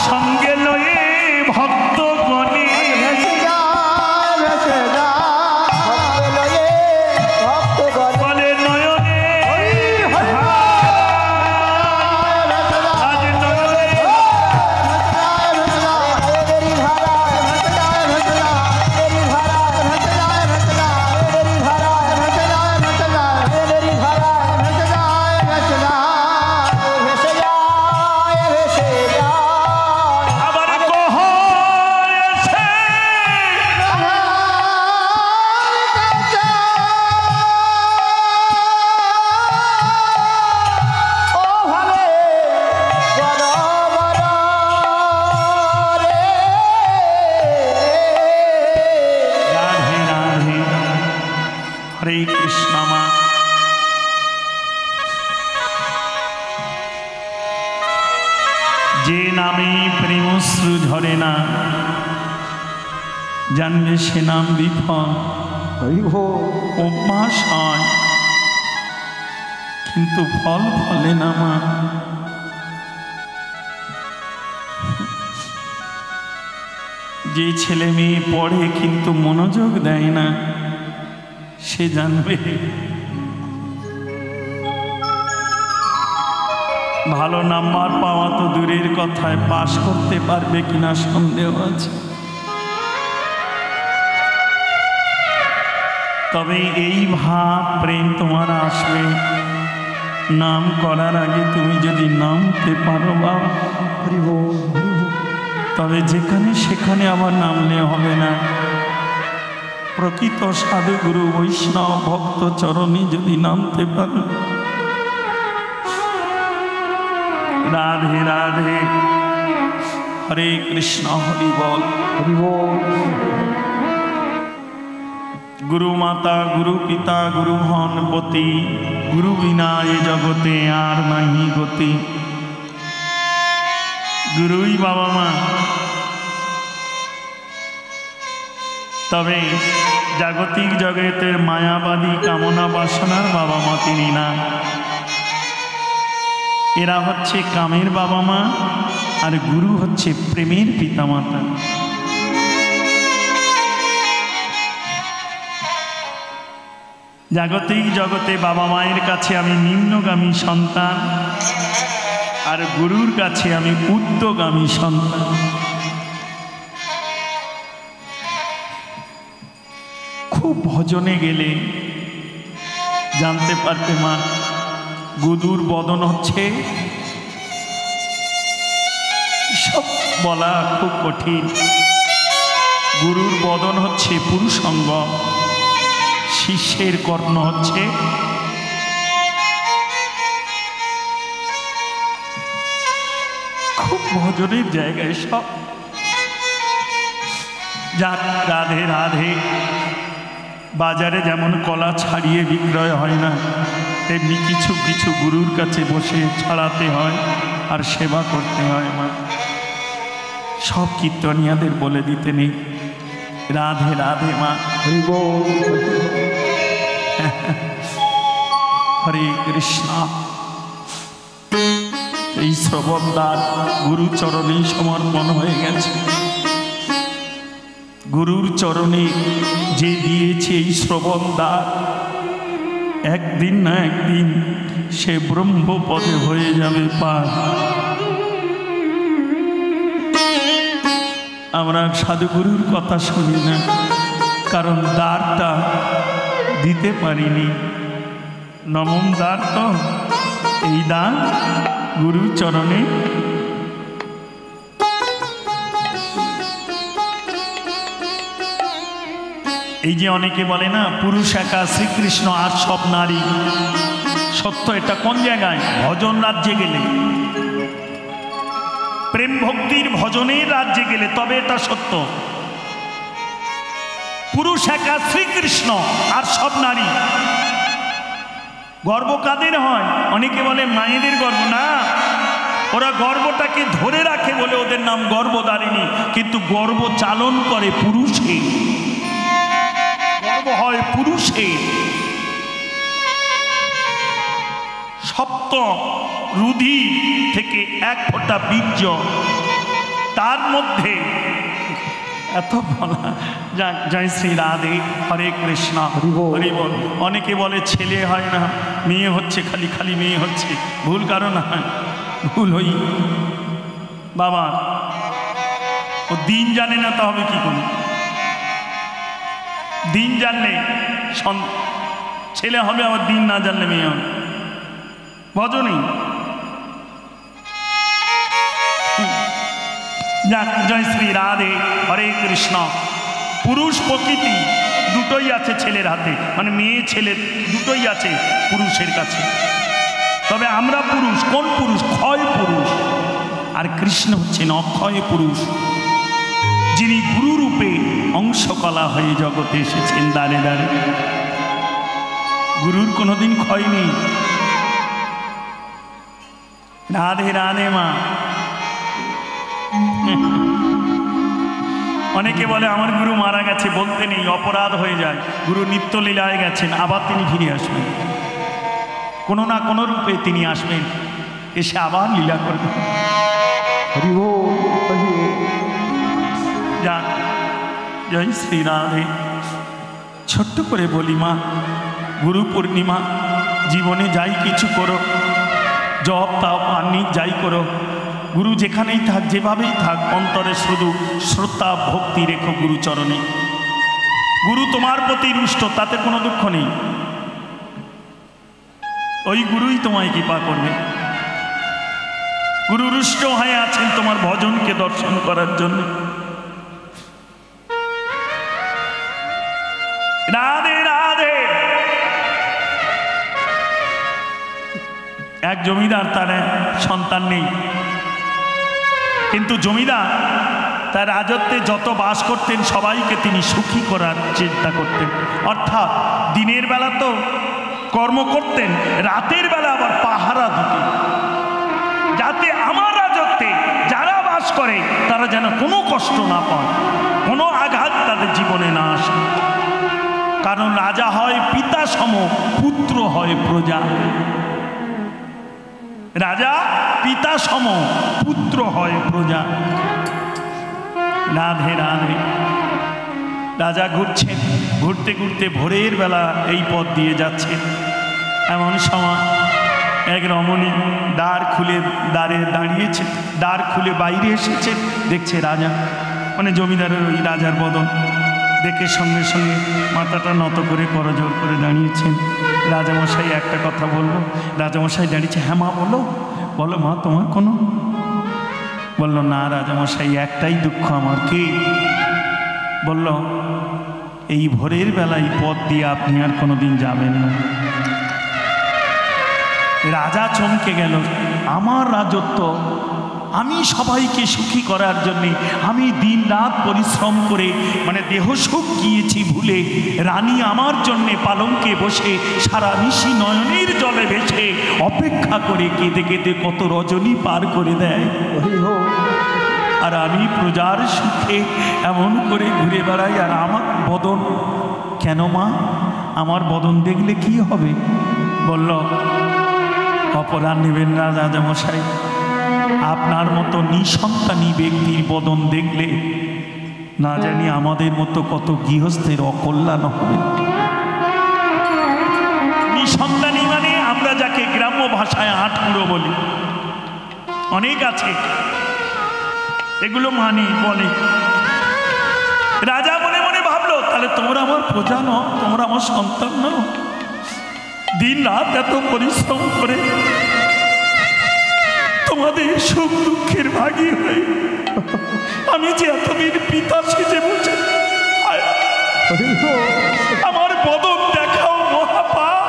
সঙ্গে লয়ে ভক্ত গণে বলে নয়নে যে নামে প্রেমশ্রু ঝরে না জানবে সে নাম বিফল অভ্যাস হয় কিন্তু ফল ফলে না মা। যে ছেলে মেয়ে পড়ে কিন্তু মনোযোগ দেয় না সে জানবে ভালো নাম্বার পাওয়া তো দূরের কথায় পাশ করতে পারবে কিনা সন্দেহ আছে। তবে এই ভাব প্রেম তোমার আসবে নাম করার আগে তুমি যদি নামতে পারো বাবা তবে যেখানে সেখানে আবার নামলে হবে না। প্রকৃত সাধুগুরু বৈষ্ণব ভক্ত চরণে যদি নামতে পারো। রাধে রাধে হরে কৃষ্ণ হরি বল হরি বল। গুরু মাতা গুরু পিতা গুরু ভনপতি গুরু বিনা এ জগতে আর নাহি গতি। গুরুই বাবা মা। তবে জাগতিক জগতের মায়াবাদী কামনা বাসনার বাবা মা তিনি না। এরা হচ্ছে কামের বাবা মা আর গুরু হচ্ছে প্রেমের পিতামাতা। জাগতিক জগতে বাবা মায়ের কাছে আমি নিম্নগামী সন্তান আর গুরুর কাছে আমি ঊর্ধ্বগামী সন্তান। খুব ভজনে গেলে জানতে পারবে মা গুরুর বদন হচ্ছে সব বলা খুব কঠিন। গুরুর বদন হচ্ছে পুরুষাঙ্গ, শিষ্যের কর্ণ হচ্ছে খুব ভজনের জায়গায় সব। যাক রাধে রাধে। বাজারে যেমন কলা ছাড়িয়ে বিক্রয় হয় না তেমনি কিছু কিছু গুরুর কাছে বসে ছাড়াতে হয় আর সেবা করতে হয় মা। সব কীর্তনিয়াদের বলে দিতে নেই রাধে রাধে মা। হরে কৃষ্ণ। এই শ্রবণদার গুরু চরণেই সমর্পণ হয়ে গেছে। গুরুর চরণে যে দিয়েছে এই শ্রবণদার একদিন না একদিন সে ব্রহ্মপদে হয়ে যাবে পার। আমরা সাধুগুরুর কথা শুনি না কারণ দ্বারটা দিতে পারিনি। নবম দ্বার তো এই দ্বার গুরুর চরণে। এই যে অনেকে বলে না পুরুষ একা শ্রীকৃষ্ণ আর সব নারী, সত্য এটা কোন জায়গায়? ভজন রাজ্যে গেলে, প্রেম ভক্তির ভজনের রাজ্যে গেলে তবে এটা সত্য। পুরুষ একা শ্রীকৃষ্ণ আর সব নারী। গর্ব কাদের হয়? অনেকে বলে মায়েদের গর্ব। না, ওরা গর্বটাকে ধরে রাখে বলে ওদের নাম গর্ভধারিণী, কিন্তু গর্ব চালন করে পুরুষে। গর্ব হয় পুরুষে। সপ্ত রুধি থেকে এক ফোঁটা বীর্য তার মধ্যে এত বলা যাক। জয় শ্রী রাধে, হরে কৃষ্ণ, হরি বল। অনেকে বলে ছেলে হয় না, মেয়ে হচ্ছে, খালি খালি মেয়ে হচ্ছে। ভুল কারণ হয়, ভুল হই বাবা। ও দিন জানে না, তা হবে কি করে? দিন জানলে ছেলে হবে, আবার দিন না জানলে মেয়ে হবে। ভজনই যাক। জয় শ্রী রাধে, হরে কৃষ্ণ। পুরুষ প্রকৃতি দুটোই আছে ছেলের হাতে, মানে মেয়ে ছেলে দুটোই আছে পুরুষের কাছে। তবে আমরা পুরুষ, কোন পুরুষ? ক্ষয় পুরুষ। আর কৃষ্ণ হচ্ছেন অক্ষয় পুরুষ, যিনি গুরুরূপে অংশকলা হয়ে জগতে এসেছেন দাঁড়ে দাঁড়ে। গুরুর কোনোদিন ক্ষয় নেই। রাধে রাধে মা। অনেকে বলে আমার গুরু মারা গেছে, বলতে নেই, অপরাধ হয়ে যায়। গুরু নিত্য লীলায় গেছেন, আবার তিনি ফিরে আসবেন, কোনো না কোনো রূপে তিনি আসবেন, এসে আবার লীলা করবেন। যাক, জয় শ্রী রাধে। ছোট্ট করে বলি মা, গুরু পূর্ণিমা জীবনে যাই কিছু করো, জপ তাপ আহ্নিক যাই করো, গুরু যেখানেই থাক, যেভাবেই থাক, অন্তরে শুধু শ্রদ্ধা ভক্তি রেখো গুরুচরণে। গুরু তোমার প্রতি রুষ্ট, তাতে কোনো দুঃখ নেই। ওই গুরুই তোমায় কৃপা করবে। গুরু রুষ্ট হয়ে আছেন তোমার ভজনকে দর্শন করার জন্য। রাধে রাধে। এক জমিদার, তার সন্তান নেই, কিন্তু জমিদার তার রাজত্বে যত বাস করতেন সবাইকে তিনি সুখী করার চিন্তা করতেন। অর্থাৎ দিনের বেলা তো কর্ম করতেন, রাতের বেলা আবার পাহারা দিতেন, যাতে আমার রাজত্বে যারা বাস করে তারা যেন কোনো কষ্ট না পায়, কোনো আঘাত তাদের জীবনে না আসে। কারণ রাজা হয় পিতা সম, পুত্র হয় প্রজা। রাজা পিতা সম, পুত্র হয় প্রজা। রাধে রাধে। রাজা ঘুরছেন, ঘুরতে ঘুরতে ভোরের বেলা এই পথ দিয়ে যাচ্ছেন। এমন সময় এক রমণী দ্বার খুলে দাঁড়িয়েছে, দ্বার খুলে বাইরে এসেছে, দেখছে রাজা, মানে জমিদারের ওই রাজার বদন দেখে সঙ্গে সঙ্গে মাথাটা নত করে করজোড় করে দাঁড়িয়েছেন। রাজামশাই একটা কথা বলবো। রাজামশাই দাঁড়িয়েছে। হ্যাঁ মা বলো। বলো মা, তোমার কোনো? বলল না রাজামশাই, একটাই দুঃখ আমার। কি? বলল এই ভোরের বেলায় পথ দিয়ে আপনি আর কোনোদিন যাবেন না। রাজা চমকে গেল। আমার রাজত্ব, আমি সবাইকে সুখী করার জন্যে আমি দিন রাত পরিশ্রম করে, মানে দেহ সুখ গিয়েছি ভুলে, রানী আমার জন্যে পালঙ্কে বসে সারা নিশি নয়নের জলে ভেসে অপেক্ষা করে কেঁদে কেঁদে কত রজনী পার করে দেয়, আর আমি প্রজার সুখে এমন করে ঘুরে বেড়াই। আর আমার বদন কেন মা? আমার বদন দেখলে কি হবে? বলল অপরাধ নেবেন না রাজামশাই, আপনার মতো নিঃসন্তানী ব্যক্তির বদন দেখলে না জানি আমাদের মতো কত গৃহস্থের অকল্যাণ হবে। নিঃসন্তানী মানে আমরা যাকে গ্রাম্য ভাষায় আটকুড়ো বলি, অনেক আছে এগুলো মানি বলে। রাজা মনে মনে ভাবলো, তাহলে তোমরা আমার প্রজা নও, তোমরা আমার সন্তান নও। দিন রাত এত পরিশ্রম করে তোমাদের সুখ দুঃখের ভাগী হয়ে আমি যে এতদিন পিতা সেজে বসে, আমার বদন দেখাও মহাপাপ।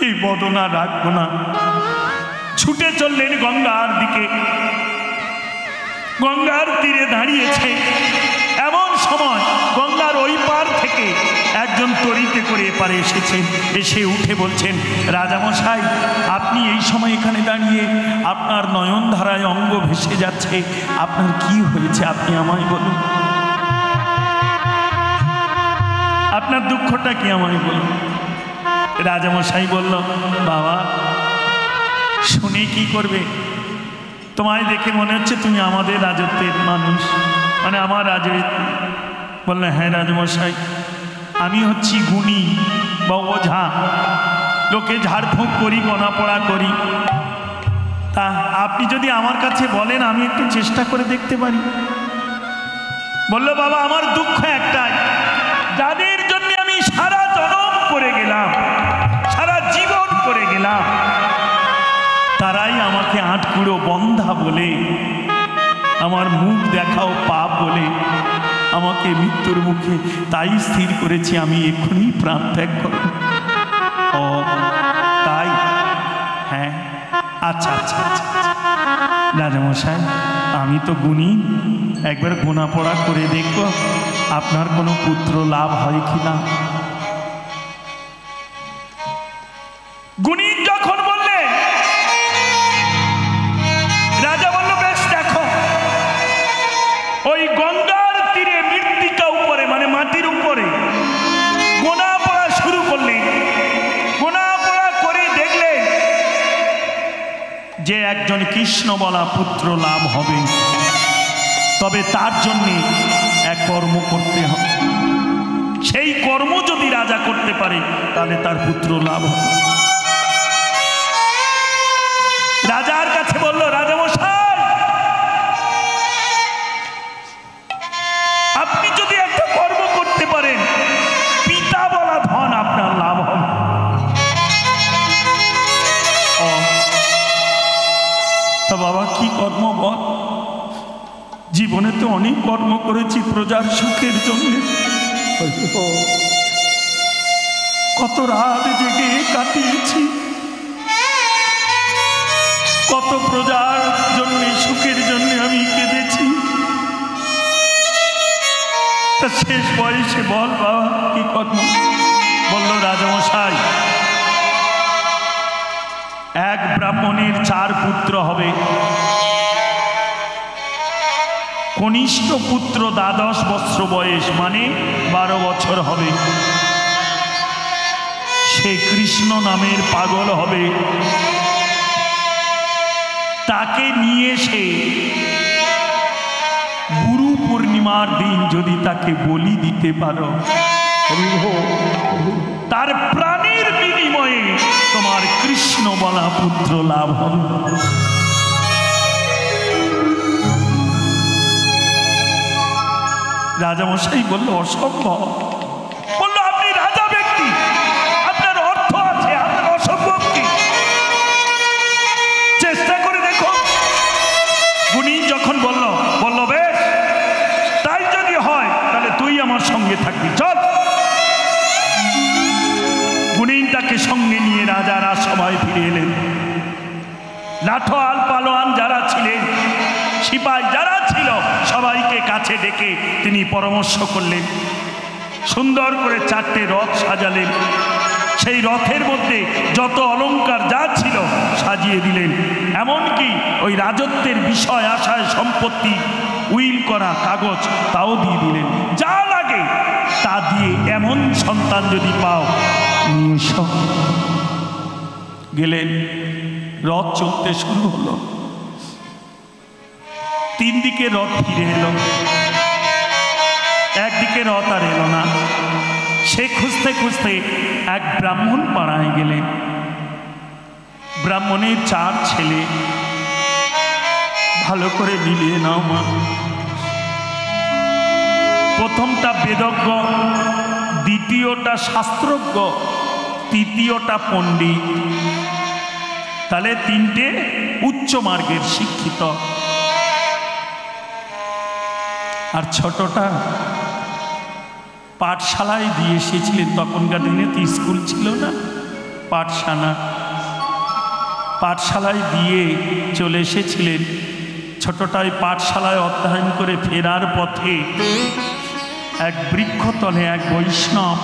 এই বদন আর রাখবো না। ছুটে চললেন গঙ্গার দিকে। গঙ্গার তীরে দাঁড়িয়েছে। এমন সময় গঙ্গার ওই পার থেকে একজন তরিতে করে এপারে এসেছেন। এসে উঠে বলছেন, রাজামশাই আপনি এই সময় এখানে দাঁড়িয়ে, আপনার নয়ন ধারায় অঙ্গ ভেসে যাচ্ছে, আপনার কি হয়েছে আপনি আমায় বলুন, আপনার দুঃখটা কি আমায় বলুন। রাজামশাই বলল, বাবা শুনে কি করবে, তোমায় দেখে মনে হচ্ছে তুমি আমাদের রাজত্বের মানুষ, মানে আমার রাজত্ব। বললেন হ্যাঁ রাজমশাই, আমি হচ্ছি গুণী বা ওঝা, লোকে ঝাড়ফুঁক করি, গোনা পড়া করি। তা আপনি যদি আমার কাছে বলেন আমি একটু চেষ্টা করে দেখতে পারি। বলল বাবা আমার দুঃখ একটাই, যাদের জন্য আমি সারা জনম করে গেলাম, সারা জীবন করে গেলাম, তারাই আমাকে আটকুড়ো বন্ধা বলে, আমার মুখ দেখাও পাপ বলে আমাকে মৃত্যুর মুখে, তাই স্থির করেছি আমি এক্ষুনি প্রাণ ত্যাগ করব। ও তাই? হ্যাঁ, আচ্ছা আচ্ছা আচ্ছা রাজামশাই, আমি তো গুণী, একবার গোনা পড়া করে দেখব আপনার কোনো পুত্র লাভ হয় কি না। গুণী যখন বললেন, রাজা বলল বেশ দেখো, ওই গঙ্গার তীরে মৃত্তিকা উপরে, মানে মাটির উপরে গোনা পড়া শুরু করলেন। গোনা পড়া করে দেখলেন যে একজন কৃষ্ণ বলা পুত্র লাভ হবে, তবে তার জন্যে এক কর্ম করতে হবে। সেই কর্ম যদি রাজা করতে পারে তাহলে তার পুত্র লাভ হবে। রাজার কাছে বলল রাজামশাই, আপনি যদি একটা কর্ম করতে পারেন পিতা বলা ধন আপনার লাভ হবে। তা বাবা কি কর্ম বল? জীবনে তো অনেক কর্ম করেছি প্রজার সুখের জন্য, কত রাত জেগে কাটিয়েছি, কত প্রজার জন্য সুখের জন্য আমি কেঁদেছি। তা শেষ বয়সে বল বাবা কি কর্ম? বলল রাজামশাই, এক ব্রাহ্মণের 4 পুত্র হবে। কনিষ্ঠ পুত্র 12 বৎসর বয়স, মানে 12 বছর হবে। সে কৃষ্ণ নামের পাগল হবে। তাকে নিয়ে এসে গুরু পূর্ণিমার দিন যদি তাকে বলি দিতে পারো, তার প্রাণের বিনিময়ে তোমার কৃষ্ণ বলা পুত্র লাভ হবে। রাজামশাই বলল অসম্ভব। বলল আপনি রাজা ব্যক্তি, আপনার অর্থ আছে, আপনার অসম্ভব কি? চেষ্টা করে দেখো। গুণী যখন বলল বেশ তাই যদি হয় তাহলে তুই আমার সঙ্গে থাকবি, চল। গুণীটাকে সঙ্গে নিয়ে রাজারা সবাই ফিরে এলেন। লাঠোয়াল পালোয়ান যারা ছিলেন, সিপাই যারা ছিল, সবাইকে কাছে ডেকে তিনি পরামর্শ করলেন। সুন্দর করে 4টে রথ সাজালেন। সেই রথের মধ্যে যত অলংকার যা ছিল সাজিয়ে দিলেন। এমনকি ওই রাজত্বের বিষয় আশায় সম্পত্তি উইল করা কাগজ তাও দিয়ে দিলেন। যা লাগে তা দিয়ে এমন সন্তান যদি পাও নিয়ে এসো। গেলেন, রথ চলতে শুরু হলো। 3 দিকে রথ ফিরে এলো, একদিকে রথ আর এলো না। সে খুঁজতে খুঁজতে এক ব্রাহ্মণ পাড়ায় গেলেন। ব্রাহ্মণের 4 ছেলে। ভালো করে মিলিয়ে নাও মা। প্রথমটা বেদজ্ঞ, দ্বিতীয়টা শাস্ত্রজ্ঞ, তৃতীয়টা পণ্ডিত। তাহলে 3টে উচ্চ মার্গের শিক্ষিত, আর ছোটটা পাঠশালায় দিয়ে এসেছিলেন। তখনকার দিনে তো স্কুল ছিল না, পাঠশালায় দিয়ে চলে এসেছিলেন। ছোটটাই পাঠশালায় অধ্যয়ন করে ফেরার পথে এক বৃক্ষতলে এক বৈষ্ণব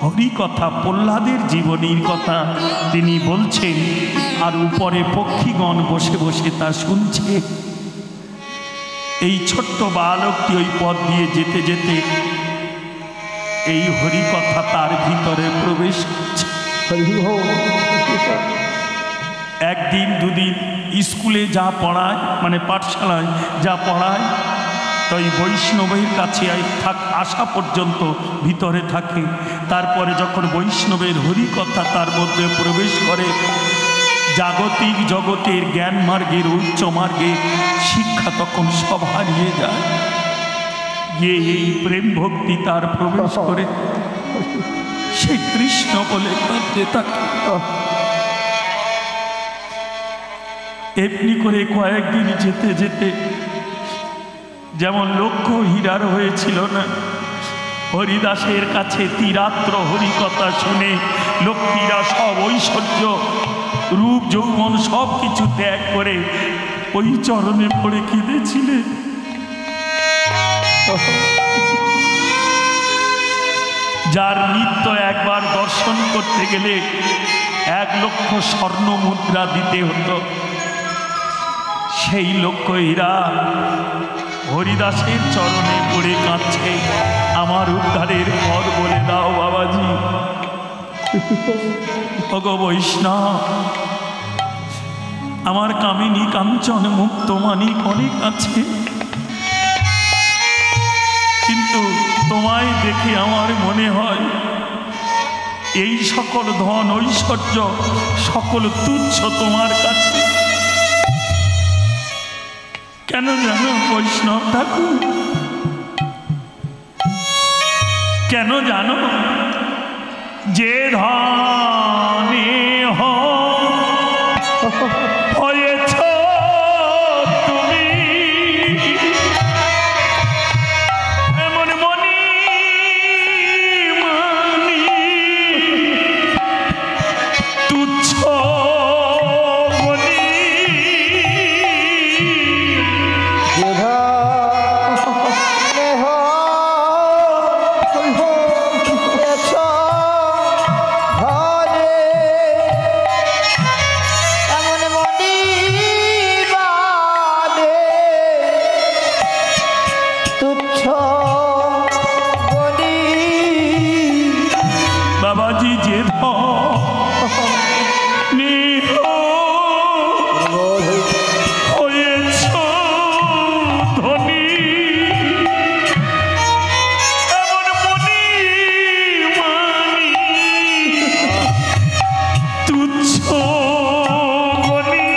হরিকথা, প্রহ্লাদের জীবনীর কথা তিনি বলছেন, আর উপরে পক্ষীগণ বসে বসে তা শুনছে। এই ছোট্ট বালকটি ওই পথ দিয়ে যেতে যেতে এই হরিকথা তার ভিতরে প্রবেশ করছে। একদিন দুদিন স্কুলে যা পড়ায়, মানে পাঠশালায় যা পড়ায়, তো এই বৈষ্ণবের কাছে আসা পর্যন্ত ভিতরে থাকে। তারপরে যখন বৈষ্ণবের হরিকথা তার মধ্যে প্রবেশ করে, জাগতিক জগতের জ্ঞান মার্গের উচ্চ মার্গের শিক্ষা তখন সব হারিয়ে যায়। গিয়ে এই প্রেম ভক্তি তার প্রবেশ করে, সে কৃষ্ণ বলে কাঁদতে থাকে। এমনি করে কয়েকদিন যেতে যেতে যেমন লক্ষ্য হীরার হয়েছিল না, হরিদাসের কাছে তিরাত্র হরিকথা শুনে লক্ষ্মীরা সব ঐশ্বর্য রূপ যৌবন সব কিছু ত্যাগ করে ওই চরণে পড়ে কেঁদেছিলেন। যার নিত্য একবার দর্শন করতে গেলে 1 লক্ষ স্বর্ণ মুদ্রা দিতে হতো, সেই লক্ষ্য হীরা হরিদাসের চরণে পড়ে কাঁদছে, আমার উদ্ধারের পথ বলে দাও বাবাজি। ভগ বৈষ্ণব, আমার কামিনী কাঞ্চন মুক্ত মানিক অনেক আছে, কিন্তু তোমায় দেখে আমার মনে হয় এই সকল ধন ঐশ্বর্য সকল তুচ্ছ তোমার কাছে। কেন জানো বৈষ্ণব ঠাকুর, কেন জানো? যে ধনে হয়েছ তুমি এমন মনি মানি তুচ্ছ বলি, বাবাজি যে হয়েছ ধনী এমন মনি মানি তুচ্ছ বলি,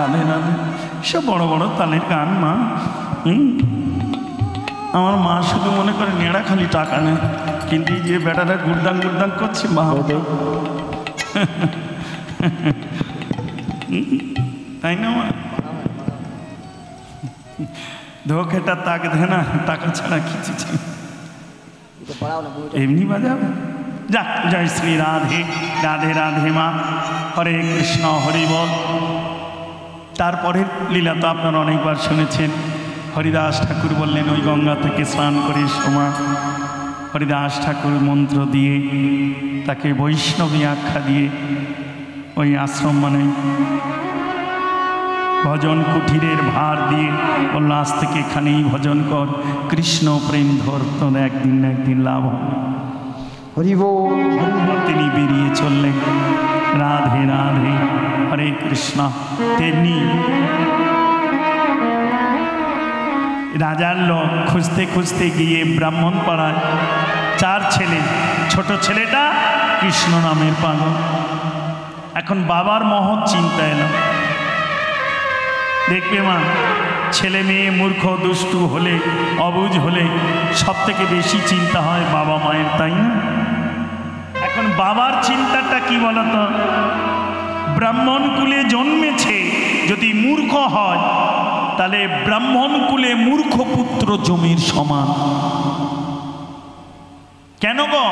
রাধে রাধে। সব বড় বড় তালের গান মা। আমার মা শুধু মনে করে নেড়া খালি টাকা নেয়, কিন্তু এই যে বেটারা গুড়দাং গুড়দাং করছে মা, তাই না মা? ধোকেটা তাক দে না, টাকা ছাড়া কিছু এমনি বাজাবে। যাক, জয় শ্রী রাধে রাধে রাধে মা। হরে কৃষ্ণ হরি বল। তারপরের লীলা তো আপনারা অনেকবার শুনেছেন। হরিদাস ঠাকুর বললেন ওই গঙ্গা থেকে স্নান করে সময় হরিদাস ঠাকুর মন্ত্র দিয়ে তাকে বৈষ্ণবী আখ্যা দিয়ে ওই আশ্রম মানে ভজন কুঠিরের ভার দিয়ে বলল আজ থেকে এখানেই ভজন কর, কৃষ্ণ প্রেম ধর, তোর একদিন না একদিন লাভ হবে। তিনি বেরিয়ে চললেন। রাধে রাধে হরে কৃষ্ণ। তেমনি রাজার লোক খুঁজতে খুঁজতে গিয়ে ব্রাহ্মণ পাড়ায় 4 ছেলে, ছোট ছেলেটা কৃষ্ণ নামের পাগল। এখন বাবার মহৎ চিন্তা এলো, দেখবে মা, ছেলে মেয়ে মূর্খ দুষ্টু হলে, অবুঝ হলে সব থেকে বেশি চিন্তা হয় বাবা মায়ের, তাই না? এখন বাবার চিন্তাটা কি বলতো? ব্রাহ্মণ কুলে জন্মেছে, যদি মূর্খ হয় তাহলে ব্রাহ্মণ কুলে মূর্খ পুত্র জমির সমান। কেন গো?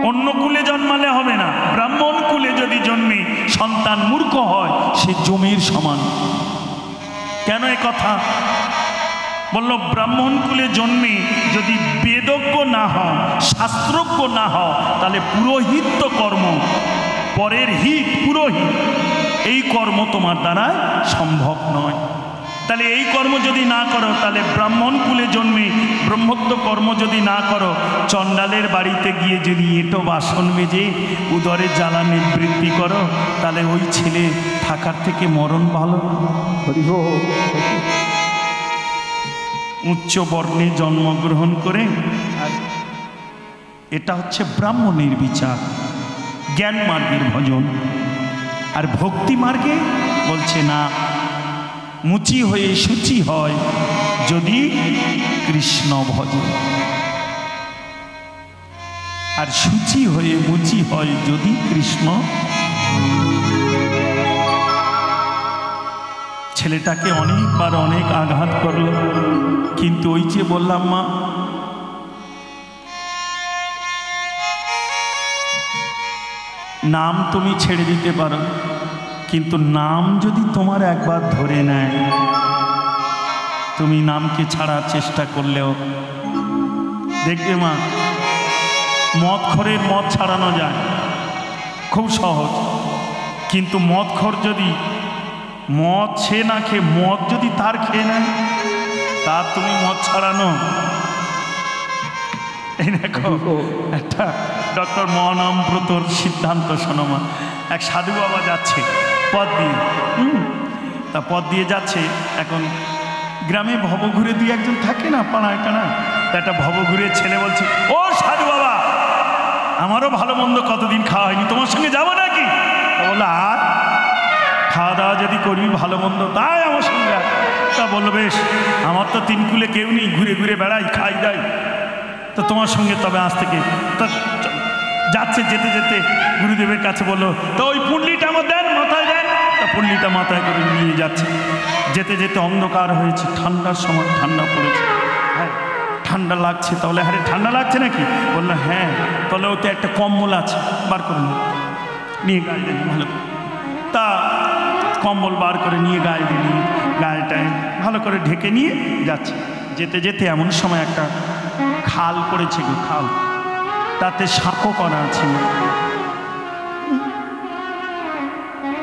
অন্য কুলে জন্মালে হবে না, ব্রাহ্মণ কুলে যদি জন্মে সন্তান মূর্খ হয় সে জমির সমান। কেন এ কথা বলল? ব্রাহ্মণ কুলে জন্মে যদি বেদজ্ঞ না হয়, শাস্ত্রজ্ঞ না হয়, তাহলে পুরোহিত্য কর্ম, পরের হিত পুরোহিত, এই কর্ম তোমার দ্বারা সম্ভব নয়। তাহলে এই কর্ম যদি না করো, তাহলে ব্রাহ্মণ কুলে জন্মে ব্রহ্মত্ব কর্ম যদি না করো, চণ্ডালের বাড়িতে গিয়ে যদি এঁটো বাসন মেজে উদরে জ্বালা নিবৃত্তি করো, তাহলে ওই ছেলে থাকার থেকে মরণ ভালো। উচ্চ বর্ণে জন্মগ্রহণ করে, এটা হচ্ছে ব্রাহ্মণের বিচার, জ্ঞান মার্গের ভজন। আর ভক্তি মার্গে বলছে না, মুচি হয়ে শুচি হয় যদি কৃষ্ণ ভজে, আর শুচি হয়ে মুচি হয় যদি কৃষ্ণ। ছেলেটাকে অনেকবার অনেক আঘাত করলো, কিন্তু ওই যে বললাম মা, নাম তুমি ছেড়ে দিতে পারো, কিন্তু নাম যদি তোমার একবার ধরে নেয়, তুমি নামকে ছাড়ার চেষ্টা করলেও দেখবে মা, মদখোরের মদ ছাড়ানো যায় খুব সহজ, কিন্তু মদখোর যদি মদ সে না খেয়ে মদ যদি তার খেয়ে নেয়, তার তুমি মদ ছাড়ানো। এই দেখো একটা ডক্টর মহানামব্রতর সিদ্ধান্ত শোনো মা। এক সাধু বাবা যাচ্ছে পথ দিয়ে, তা পথ দিয়ে যাচ্ছে, এখন গ্রামে ভবঘুরে দিয়ে একজন থাকে না পাড়ায় টানা, তা একটা ভবঘুরে ছেলে বলছে, ও সাধু বাবা, আমারও ভালো মন্দ কতদিন খাওয়া হয়নি, তোমার সঙ্গে যাবো নাকি? তা বললো, আর খাওয়া দাওয়া যদি করবি ভালো মন্দ, তাই আমার সঙ্গে। তা বললো, বেশ, আমার তো 3 কুলে কেউ নেই, ঘুরে ঘুরে বেড়াই, খাই দাই, তো তোমার সঙ্গে তবে আজ থেকে। তা যাচ্ছে, যেতে যেতে গুরুদেবের কাছে বললো, তো ওই পুঁটলিটা আমার দেন, মাথায় দেন। তা পুঁটলিটা মাথায় করে নিয়ে যাচ্ছে, যেতে যেতে অন্ধকার হয়েছে, ঠান্ডার সময় ঠান্ডা পড়েছে। হ্যাঁ, ঠান্ডা লাগছে। তাহলে আরে ঠান্ডা লাগছে নাকি? বললো হ্যাঁ। তাহলে ওতে একটা কম্বল আছে, বার করে নিয়ে গায়ে দেন ভালো। তা কম্বল বার করে নিয়ে গায়ে দিয়ে গায়েটায় ভালো করে ঢেকে নিয়ে যাচ্ছে। যেতে যেতে এমন সময় একটা খাল পড়েছে, খাল, তাতে সাঁকো করা আছে।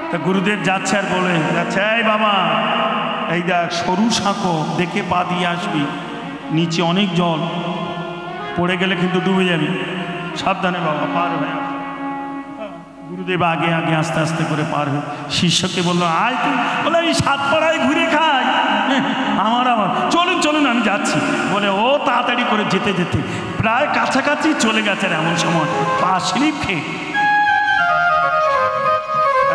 তা গুরুদেব যাচ্ছে আর বলে যাচ্ছে, এই বাবা, এই দেখ সরু সাঁকো, দেখে পা দিয়ে আসবি, নিচে অনেক জল, পড়ে গেলে কিন্তু ডুবে যাবি, সাবধানে বাবা, পার হয়ে। গুরুদেব আগে আগে আস্তে আস্তে করে পার হয়ে শিষ্যকে বললো, আয় তুই। বলে আমি 7 পাড়ায় ঘুরে খাই, আমার চলুন চলুন আমি যাচ্ছি। বলে ও তাড়াতাড়ি করে যেতে যেতে প্রায় কাছাকাছি চলে গেছে, এমন সময় পা স্লিপ খেয়ে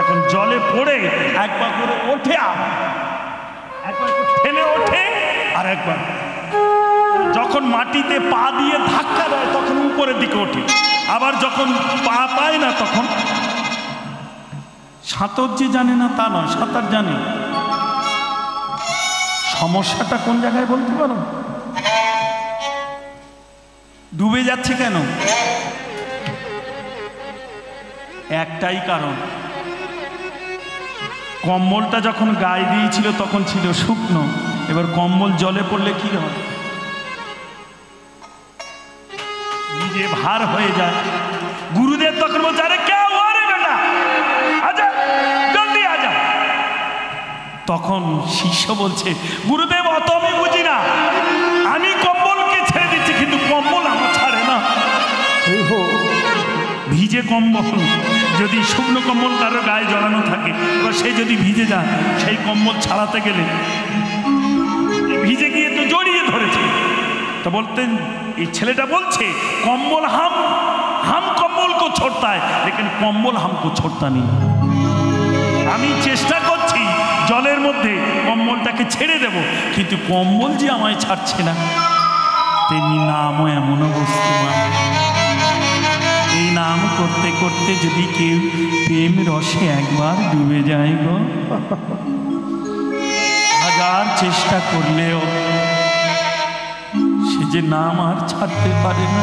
এখন জলে পড়ে একবার করে ওঠে, একবার ঠেলে ওঠে, আর একবার যখন মাটিতে পা দিয়ে ধাক্কা দেয় তখন উপরের দিকে ওঠে, আবার যখন পা পায় না তখন। সাঁতার যে জানে না তা নয়, সাঁতার জানে। সমস্যাটা কোন জায়গায় বলতে পারো? ডুবে যাচ্ছে কেন? একটাই কারণ, কম্বলটা যখন গায়ে দিয়েছিল তখন ছিল শুকনো, এবার কম্বল জলে পড়লে কি হয়? নিজে ভার হয়ে যায়। গুরুদেব তখন বলছে, আরে কে ওরে বেটা, আজা জলদি আজা। তখন শিষ্য বলছে, গুরুদেব অত আমি বুঝি না, আমি কম্বলকে ছেড়ে দিচ্ছি কিন্তু কম্বল আমার ছাড়ে না। ভিজে কম্বল, যদি শুকনো কম্বল কারো গায়ে জড়ানো থাকে, এবার সে যদি ভিজে যায়, সেই কম্বল ছাড়াতে গেলে ভিজে গিয়ে তো জড়িয়ে ধরেছে। তো বলতেন, এই ছেলেটা বলছে কম্বল হাম কম্বল কো ছোড়তা है, लेकिन কম্বল হামকো ছোড়তা নেই। আমি চেষ্টা করছি জলের মধ্যে কম্বলটাকে ছেড়ে দেব, কিন্তু কম্বল যে আমায় ছাড়ছে না। তেমনি নামও এমন বস্তু, এই নাম করতে করতে যদি কেউ প্রেম রসে একবার ডুবে যায় গো, হাজার চেষ্টা করলেও সে যে নাম আর ছাড়তে পারে না।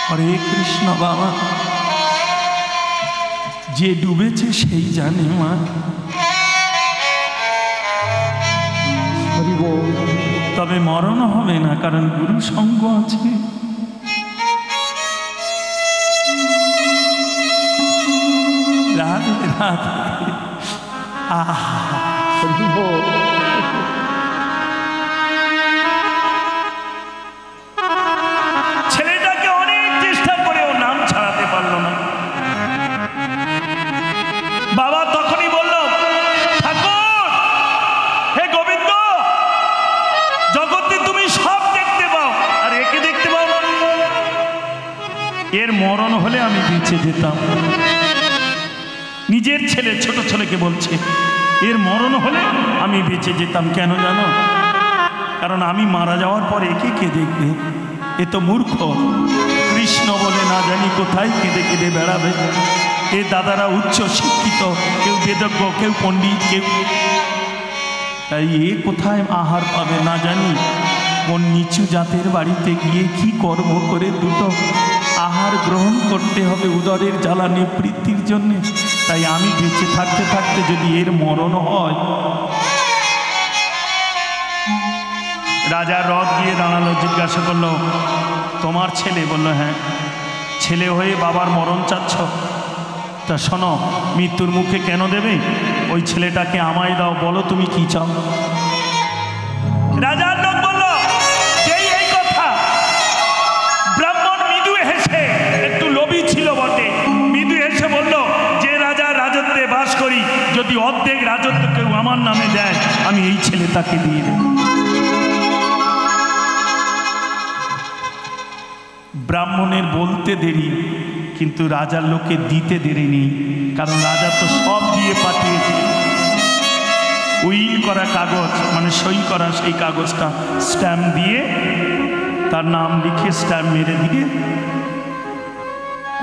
হরে কৃষ্ণ বাবা, যে ডুবেছে সেই জানে মা। তবে মরণ হবে না, কারণ গুরু সঙ্গ আছে। রাধে রাধে। ছেলেটাকে অনেক চেষ্টা করে ও নাম ছাড়াতে পারলো না। বাবা তখনই বলল, ঠাকুর, হে গোবিন্দ, জগতে তুমি সব দেখতে পাও, আর একে দেখতে পাও না। এর মরণ হলে আমি বেঁচে যেতাম। নিজের ছেলে, ছোট ছেলেকে বলছে, এর মরণ হলে আমি বেঁচে যেতাম। কেন জানো? কারণ আমি মারা যাওয়ার পরে একে কে দেখবে? এ তো মূর্খ, কৃষ্ণ বলে না জানি কোথায় কেঁদে কেঁদে বেড়াবে। এ দাদারা উচ্চ শিক্ষিত, কেউ বেদজ্ঞ, কেউ পণ্ডিত, কেউ, তাই এ কোথায় আহার পাবে না জানি। কোন নিচু জাতের বাড়িতে গিয়ে কি কর্ম করে দুটো আহার গ্রহণ করতে হবে উদরের জ্বালা নিবৃত্তির জন্যে। তাই আমি বেঁচে থাকতে থাকতে যদি এর মরণ হয়। রাজা রথ গিয়ে দাঁড়ালো, জিজ্ঞাসা করলো, তোমার ছেলে? বললো, হ্যাঁ। ছেলে হয়ে বাবার মরণ চাচ্ছ? তা শোনো, মৃত্যুর মুখে কেন দেবে? ওই ছেলেটাকে আমায় দাও, বলো তুমি কি চাও। রাজার লোক বলল, যেই এই কথা, ব্রাহ্মণ মৃদু হেসে, একটু লোভী ছিল বটে, মৃদু হেসে বলল, যে রাজার রাজত্বে বাস করি, যদি অর্ধেক রাজত্ব কেউ আমার নামে দেয়, আমি এই ছেলেটাকে দিয়ে দেব। ব্রাহ্মণের বলতে দেরি, কিন্তু রাজার লোকে দিতে দেরি নেই, কারণ রাজা তো সব দিয়ে পাঠিয়েছে। উইল করা কাগজ, মানে সই করা সেই কাগজটা স্ট্যাম্প দিয়ে, তার নাম লিখে স্ট্যাম্প মেরে দিয়ে,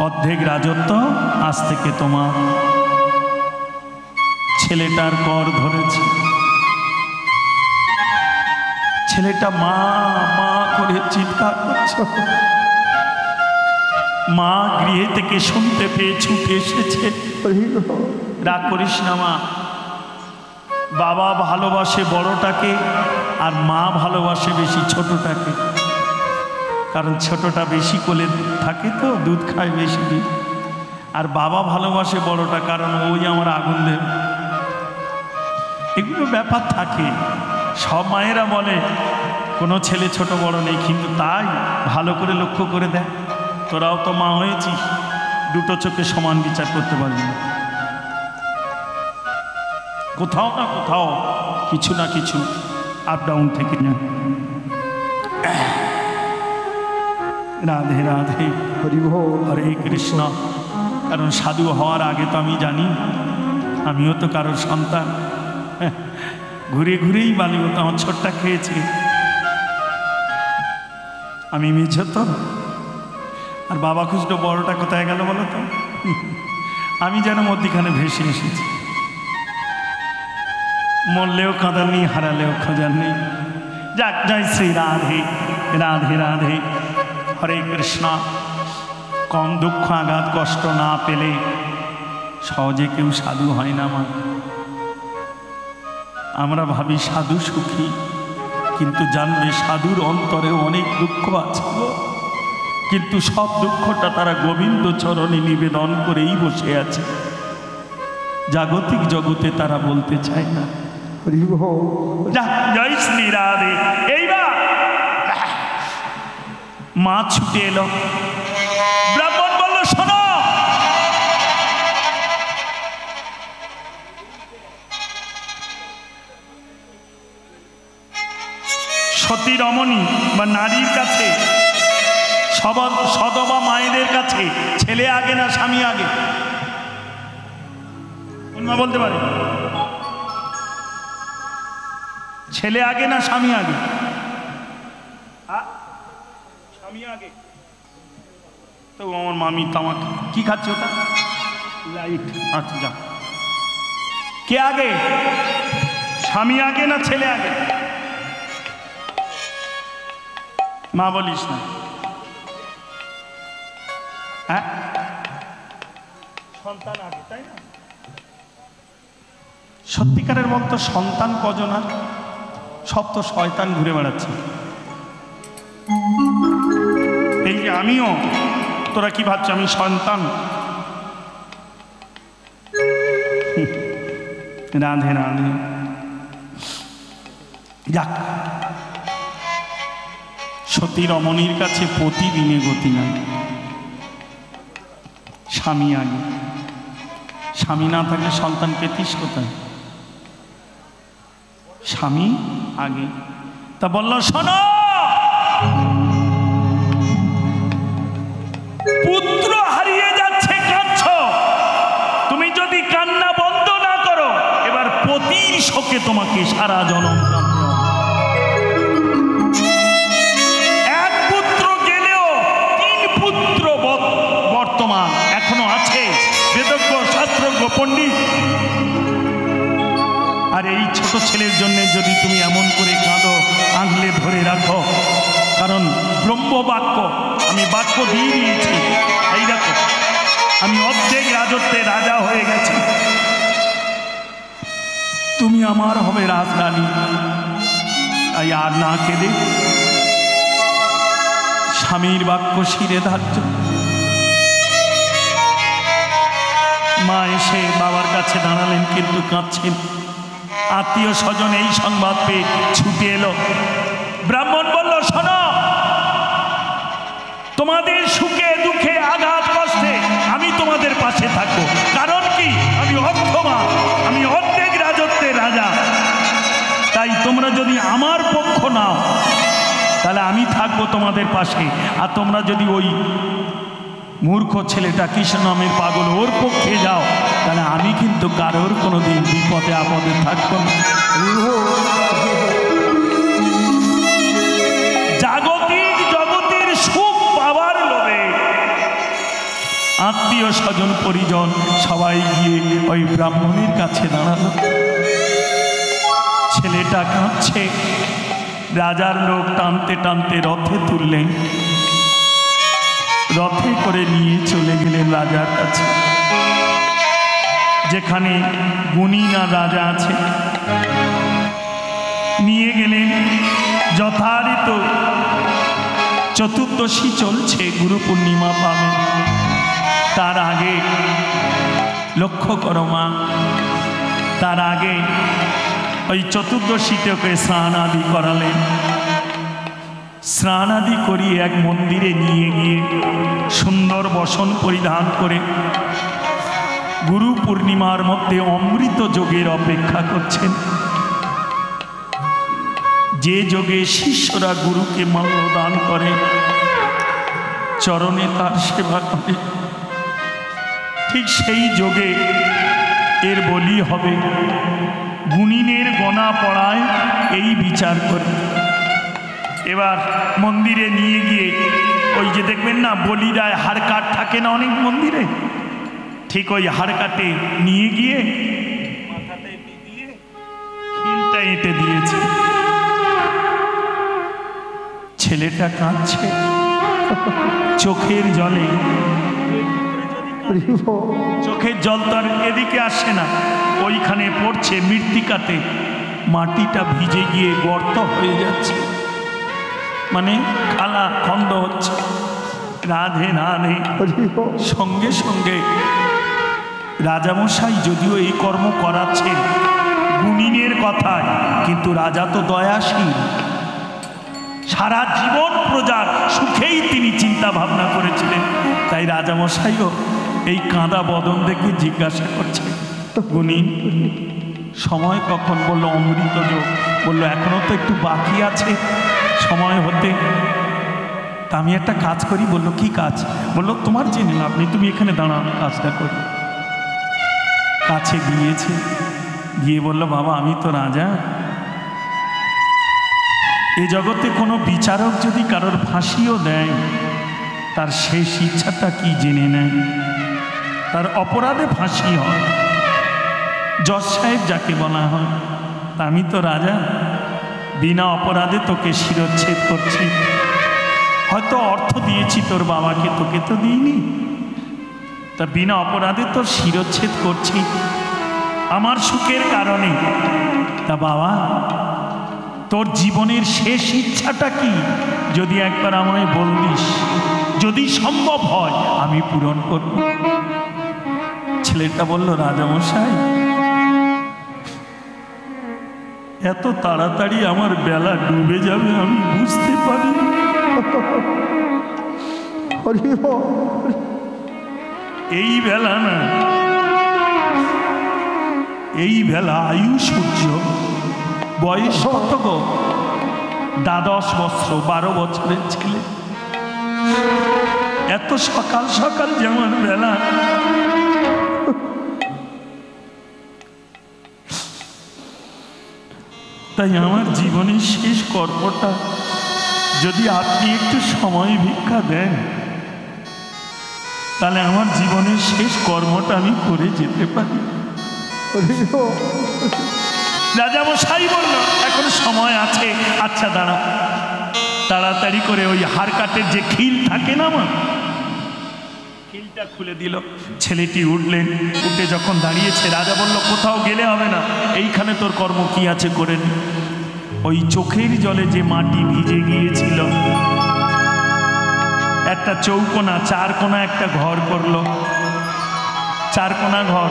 অর্ধেক রাজত্ব আজ থেকে তোমার। ছেলেটার কর ধরেছে। ছেলেটা মা মা করে চিৎকার করছে। মা গৃহে থেকে শুনতে পেয়ে ছুটে এসেছে। রাগ করিস না মা, বাবা ভালোবাসে বড়টাকে, আর মা ভালোবাসে বেশি ছোটটাকে, কারণ ছোটটা বেশি কোলে থাকে তো দুধ খায় বেশি দিন। আর বাবা ভালোবাসে বড়টা, কারণ ওই আমার আগুন দেবে। এগুলো ব্যাপার থাকে। সব মায়েরা বলে কোনো ছেলে ছোট বড় নেই, কিন্তু তাই ভালো করে লক্ষ্য করে দেয়। তোরাও তো মা হয়েছিস, দুটো চোখে সমান বিচার করতে পারবি না। কোথাও না কোথাও কিছু না কিছু আপ ডাউন থেকে না। রাধে রাধে, হরি বল। হরে কৃষ্ণ। কারণ সাধু হওয়ার আগে তো আমি জানি আমিও তো কারোর সন্তান। ঘুরে ঘুরেই বালিও তো আমার ছোট্টা খেয়েছে। আমি মেঝ তো, আর বাবা খুঁজলো বড়টা কোথায় গেল বলো তো। আমি যেন মধ্যিখানে ভেসে এসেছি। মরলেও কাঁদার নেই, হারালেও খোঁজার নেই। যাক, জয় শ্রী রাধে রাধে রাধে, হরে কৃষ্ণ। কম দুঃখ আঘাত কষ্ট না পেলে সহজে কেউ সাধু হয় না। আমরা ভাবি সাধু সুখী, কিন্তু জানবে সাধুর অন্তরে অনেক দুঃখ আছে। কিন্তু সব দুঃখটা তারা গোবিন্দ চরণে নিবেদন করেই বসে আছে। জাগতিক জগতে তারা বলতে চায় না। জয় শ্রী রাধে। এইবার মা ছুটে এলো। ব্রাহ্মণ বলল, শোনো, সতী রমণী বা নারীর কাছে, সদবা মায়েদের কাছে ছেলে আগে না স্বামী আগে? মা বলতে পারে ছেলে আগে না স্বামী আগে? স্বামী আগে। তো আমার মামি তামাকে কি খাচ্ছে ওটা? লাইট। আচ্ছা, যা। কে আগে, স্বামী আগে না ছেলে আগে? মা বলিস না। হ্যাঁ, সন্তান আগে, তাই না? সত্যিকারের বলতো সন্তান কজন? আর সব তো শয়তান ঘুরে বেড়াচ্ছে। এই যে আমিও, তোরা কি ভাবছ আমি সন্তান? রাধে রাধে। যাক, সতী রমণীর কাছে প্রতিদিনে গতি নাই। স্বামী আগে। স্বামী না থাকলে সন্তান পেতিস কোথায়? স্বামী আগে। তা বলল, শোনো, পুত্র হারিয়ে যাচ্ছে, কাঁদছ। তুমি যদি কান্না বন্ধ না করো, এবার পতির শোকে তোমাকে সারা জনম কাঁদতে হবে। এক পুত্র গেলেও 3 পুত্র বর্তমান এখনো আছে, বেদজ্ঞ শাস্ত্রজ্ঞ পণ্ডিত। আর এই ছোট ছেলের জন্য যদি তুমি এমন করে কাঁদো, আগলে ধরে রাখো। কারণ ব্রহ্ম বাক্য, আমি বাক্য দিয়ে দিয়েছি। এই দেখো, আমি অর্ধেক রাজত্বে রাজা হয়ে গেছি, তুমি আমার হবে রাজরানী। তাই আর না কেঁদে স্বামীর বাক্য শিরে ধার্য। মা এসে বাবার কাছে দাঁড়ালেন, কিন্তু কাঁদছেন। আত্মীয় স্বজন এই সংবাদ পেয়ে ছুটে এলো। ব্রাহ্মণ বলল, শোনো, তোমাদের সুখে দুঃখে আঘাত কষ্টে আমি তোমাদের পাশে থাকবো। কারণ কি, আমি অক্ষমা, আমি অর্ধেক রাজত্বের রাজা। তাই তোমরা যদি আমার পক্ষ নাও, তাহলে আমি থাকবো তোমাদের পাশে। আর তোমরা যদি ওই মূর্খ ছেলেটা কৃষ্ণ নামের পাগল, ওর পক্ষে যাও, তাহলে আমি কিন্তু কারোর কোনোদিন বিপদে আপদে থাকবো না। জাগতিক জগতের সুখ পাওয়ার লোভে আত্মীয় স্বজন পরিজন সবাই গিয়ে ওই ব্রাহ্মণের কাছে দাঁড়ালো। ছেলেটা কাঁদছে। রাজার লোক টানতে টানতে রথে তুললেন। রথে করে নিয়ে চলে গেলেন রাজার কাছে, যেখানে গুণীনা রাজা আছে। নিয়ে গেলেন। যথারীত চতুর্দশী চলছে, গুরু পূর্ণিমা পাবে। তার আগে লক্ষ্য করো মা, তার আগে ওই চতুর্দশীতে ওকে স্নান আদি করালেন। স্নান আদি করিয়ে এক মন্দিরে নিয়ে গিয়ে সুন্দর বসন পরিধান করে গুরু পূর্ণিমার মধ্যে অমৃত যোগের অপেক্ষা করছেন। যে যোগে শিষ্যরা গুরুকে মাল্যদান করে, চরণে তার সেবা করে। ঠিক সেই যোগে এর বলি হবে। গুণিনের গোনা পড়ায় এই বিচার করে। এবার মন্দিরে নিয়ে গিয়ে ওই যে দেখবেন না বলি দেয়, হাড় কাঠ থাকে না অনেক মন্দিরে, ঠিক ওই হাড় কাটে নিয়ে গিয়ে মাথাতে দিয়ে খিলটা এঁটে দিয়েছে। ছেলেটা কাঁদছে চোখের জলে, চোখের জল তো আর এদিকে আসে না, ওইখানে পড়ছে মৃত্তিকাতে, মাটিটা ভিজে গিয়ে গর্ত হয়ে যাচ্ছে, মানে খালা খন্ড হচ্ছে। রাধে রাধে। সঙ্গে সঙ্গে রাজামশাই যদিও এই কর্ম করাচ্ছেন গুণিনের কথায়, কিন্তু রাজা তো দয়াশীল, সারা জীবন প্রজার সুখেই তিনি চিন্তা ভাবনা করেছিলেন। তাই রাজামশাইও এই কাঁদা বদন দেখে জিজ্ঞাসা করছে, গুণিন সময় কখন? বললো অমৃত যোগ। বললো এখনো তো একটু বাকি আছে সময় হতে, তা আমি একটা কাজ করি। বললো কি কাজ? বললো তোমার জেনে লাভ নেই, তুমি এখানে দাঁড়াও, কাজটা করি। কাছে গিয়েছে, গিয়ে বললো বাবা আমি তো রাজা, এ জগতে কোনো বিচারক যদি কারোর ফাঁসিও দেয়, তার শেষ ইচ্ছাটা কি জেনে নেয়? তার অপরাধে ফাঁসি হয়, জজ সাহেব যাকে বলা হয়। তা আমি তো রাজা, বিনা অপরাধে তোকে শিরচ্ছেদ করছি। হয়তো অর্থ দিয়েছি তোর বাবাকে, তোকে তো দিইনি, তা বিনা অপরাধে তোর শিরচ্ছেদ করছি আমার সুখের কারণে। তা বাবা তোর জীবনের শেষ ইচ্ছাটা কি? যদি একবার আমায় বলতিস, যদি সম্ভব হয় আমি পূরণ করব। ছেলেটা বলল রাজামশাই এত তাড়াতাড়ি আমার বেলা ডুবে যাবে আমি বুঝতে পারি। এই বেলা না, এই বেলা আয়ু সূর্য, বয়স কত গো? দ্বাদশ বছর, 12 বছরের ছেলে। এত সকাল সকাল যেমন বেলা, তাই আমার জীবনের শেষ কর্মটা যদি আপনি একটু সময় ভিক্ষা দেন, তাহলে আমার জীবনের শেষ কর্মটা আমি করে যেতে পারি। রাজামশাই বলল এখন সময় আছে, আচ্ছা দাঁড়া। তাড়াতাড়ি করে ওই হাড় কাঠের যে খিল থাকে না, মা খিলটা খুলে দিল। ছেলেটি উঠলেন, উঠে যখন দাঁড়িয়েছে রাজা বলল কোথাও গেলে হবে না, এইখানে তোর কর্ম কি আছে করে নি। ওই চোখের জলে যে মাটি ভিজে গিয়েছিল, একটা চৌকোনা, 4 কোণা একটা ঘর করলো। 4 কোণা ঘর,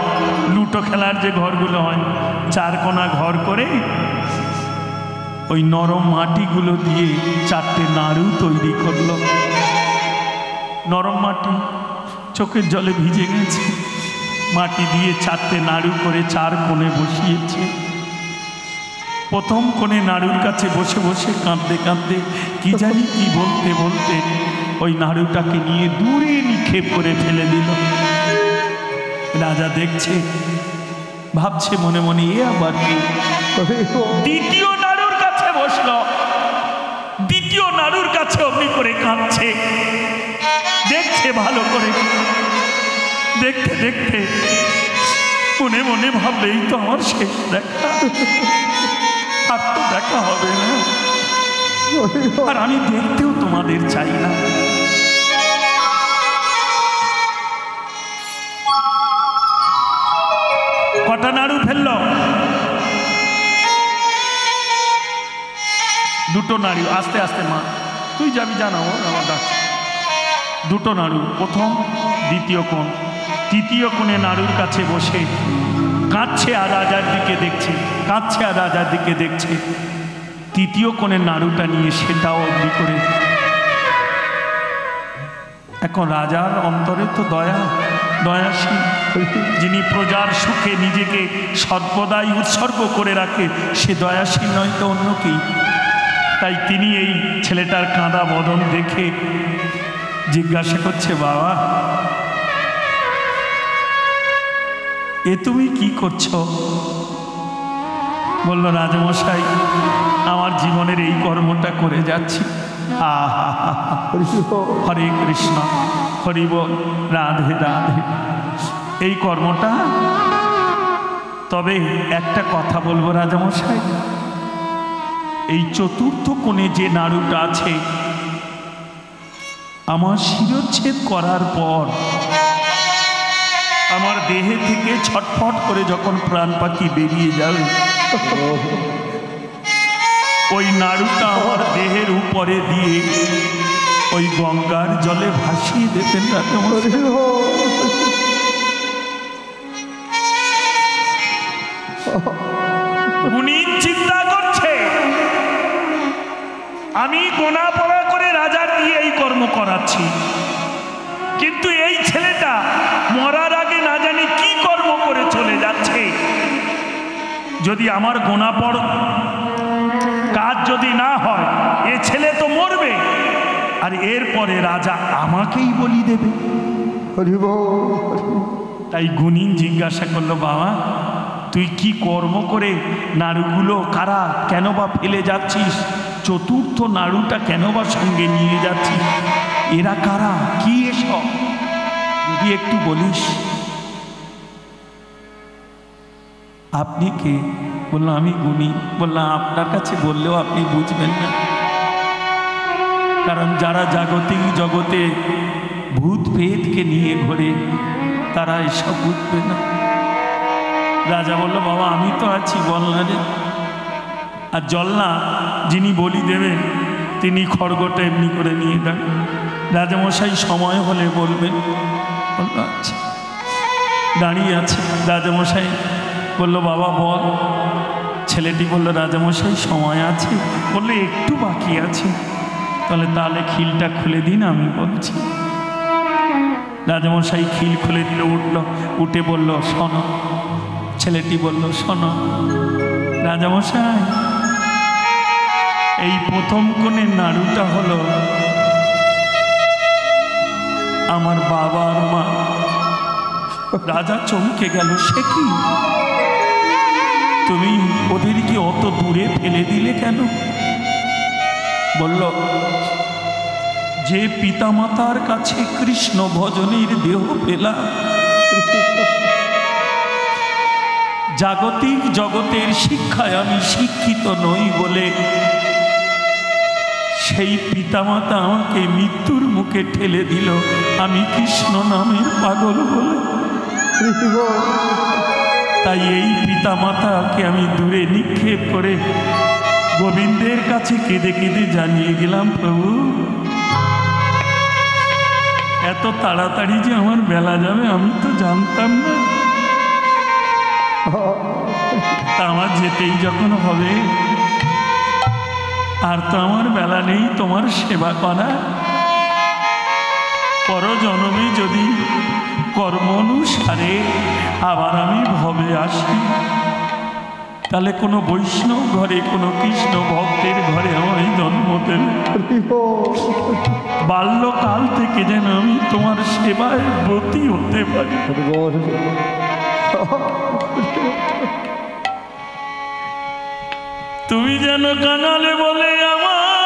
লুটো খেলার যে ঘরগুলো হয়, 4 কোণা ঘর করে ওই নরম মাটিগুলো দিয়ে 4টে নাড়ু তৈরি করলো। নরম মাটি চোখের জলে ভিজে গেছে, মাটি দিয়ে 4টে নাড়ু করে 4 কোণে বসিয়েছে। প্রথম কোণে নাড়ুর কাছে বসে বসে কাঁদতে কাঁদতে কি জানি কি বলতে বলতে ওই নাড়ুটাকে নিয়ে দূরে নিক্ষেপ করে ফেলে দিল। রাজা দেখছে, ভাবছে মনে মনে এ আবার কি। দ্বিতীয় নাড়ুর কাছে বসলো, দ্বিতীয় নাড়ুর কাছে অমনি করে কাঁদছে, দেখছে ভালো করে। দেখতে দেখতে মনে মনে ভাবলে এই তো আমার শেষ দেখা, আর তো দেখা হবে না, আর আমি দেখতেও তোমাদের চাই না। কটা নাড়ু ফেলল? 2টো নাড়ু। আস্তে আস্তে মা তুই যাবি, জানাবো আমার ডাকছে। 2টো নাড়ু, প্রথম দ্বিতীয় কোণ। তৃতীয় কোণে নাড়ুর কাছে বসে কাঁদছে আর রাজার দিকে দেখছে, কাঁদছে আর রাজার দিকে দেখছে। তৃতীয় কোণের নাড়ুটা নিয়ে সেটাও অগ্নি করে। এখন রাজার অন্তরে তো দয়াশীল, যিনি প্রজার সুখে নিজেকে সর্বদাই উৎসর্গ করে রাখে, সে দয়াশীল নয় তো অন্য কি। তাই তিনি এই ছেলেটার কাঁদা বদন দেখে জিজ্ঞাসা করছে, বাবা এ তুমি কি করছো? বলল, রাজামশাই আমার জীবনের এই কর্মটা করে যাচ্ছি। হরে কৃষ্ণ, হরি বল, রাধে রাধে। এই কর্মটা, তবে একটা কথা বলবো রাজামশাই, এই চতুর্থ কোণে যে নাড়ুটা আছে, আমার শিরচ্ছেদ করার পর আমার দেহে থেকে ছটফট করে যখন প্রাণ পাখি বেরিয়ে যাবে, ওই নাড়ুটা আমার দেহের উপরে দিয়ে ওই গঙ্গার জলে ভাসিয়ে দেবেন রাজামশাই। উনি চিন্তা করছে আমি গোনা পড়া করে রাজার দিয়ে এই কর্ম করাচ্ছি, কিন্তু এই ছেলেটা মরার আগে না জানি কি কর্ম করে চলে যাচ্ছে। যদি আমার গোনা পড় কাজ যদি না হয়, এ ছেলে তো মরবে, আর এরপরে রাজা আমাকেই বলি দেবে। তাই গুণিন জিজ্ঞাসা করলো, বাবা তুই কি কর্ম করে নাড়ুগুলো কারা কেন বা ফেলে যাচ্ছিস? চতুর্থ নাড়ুটা কেন বা সঙ্গে নিয়ে যাচ্ছিস? এরা কারা, কি এসব যদি একটু বলিস। আপনি কে? বললাম, আমি গুণী। বললাম, আপনার কাছে বললেও আপনি বুঝবেন না, কারণ যারা জাগতিক জগতে ভূত প্রেতকে নিয়ে ঘোরে তারা এসব বুঝবে না। রাজা বলল, বাবা আমি তো আছি, বল না রে। আর জল্লা যিনি বলি দেবেন তিনি খড়গটা এমনি করে নিয়ে দেন। রাজামশাই সময় হলে বলবেন। বলল, আচ্ছা। দাঁড়িয়ে আছে রাজামশাই। বলল, বাবা বল। ছেলেটি বলল, রাজামশাই সময় আছে? বললো, একটু বাকি আছে। তাহলে খিলটা খুলে দিন, আমি বলছি। রাজামশাই খিল খুলে দিল, উঠে বলল, শোনো। ছেলেটি বলল, শোনো রাজামশাই, এই প্রথম কোণের নাড়ুটা হলো আমার বাবা আর মা। রাজা চমকে গেল, সে কি? তুমি ওদেরকে অত দূরে ফেলে দিলে কেন? বলল, যে পিতামাতার কাছে কৃষ্ণ ভজনের দেহ পেলাম, জাগতিক জগতের শিক্ষায় আমি শিক্ষিত নই বলে সেই পিতামাতা আমাকে মৃত্যুর মুখে ঠেলে দিল, আমি কৃষ্ণ নামের পাগল বলে। তাই এই পিতামাতাকে আমি দূরে নিক্ষেপ করে গোবিন্দের কাছে কেঁদে কেঁদে জানিয়ে গেলাম, প্রভু এত তাড়াতাড়ি যে আমার বেলা যাবে আমি তো জানতাম না। তা আমার যেতেই যখন হবে, আর তো আমার বেলা নেই তোমার সেবা করা। পরজন্মে যদি কর্ম অনুসারে আবার আমি ভবে আসি, তাহলে কোনো বৈষ্ণব ঘরে, কোনো কৃষ্ণ ভক্তের ঘরে আমায় জন্ম দেবে। বাল্যকাল থেকে যেন আমি তোমার সেবায় ব্রতী হতে পারি। তুমি যেন কাঙালে বলে আমার